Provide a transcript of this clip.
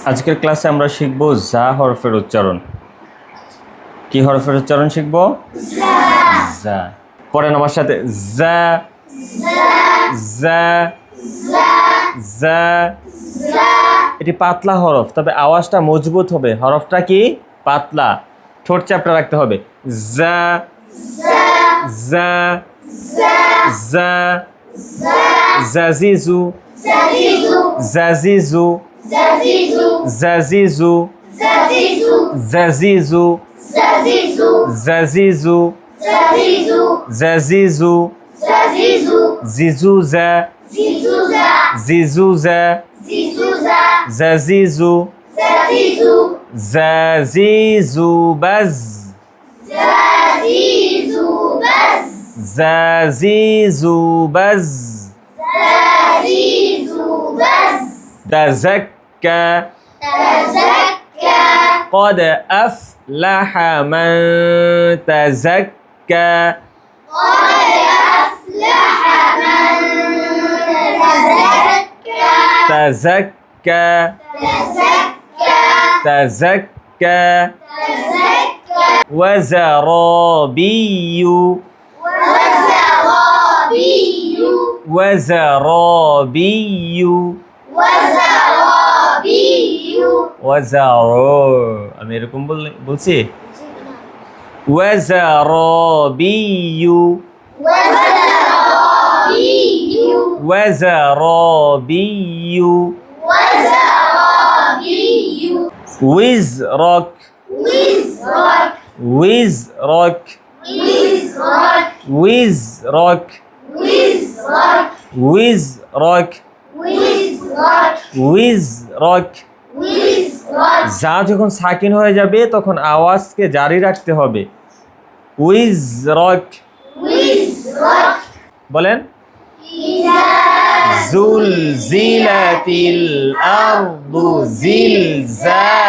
আজকের ক্লাসে আমরা শিখব যা হরফের উচ্চারণ। কি হরফের উচ্চারণ শিখব? যা। পড়েন আমার সাথে, যা যা যা। এটি পাতলা হরফ, তবে আওয়াজটা মজবুত হবে। হরফটা কি? পাতলা, ঠোঁট চাপটা রাখতে হবে। যা যা যা। জাজিজু জাজিজু জাজিজু জাজিজু জাজিজু জাজিজু জিজুজা জিজুজা জাজিজু জাজিজু বাজ জাজিজু বাজ تزكى قد أفلح من تزكى تزكى تزكى وزرابي وزرابي وزرو আমি এরকম বলছি। وزرابي وزرابي وزرك وزرك وزرك وزرك وزرك। যা যখন সাকিন হয়ে যাবে তখন আওয়াজকে জারি রাখতে হবে। উইজরক বলেন। জুলজিলাতিল আরদু জিলজালাহা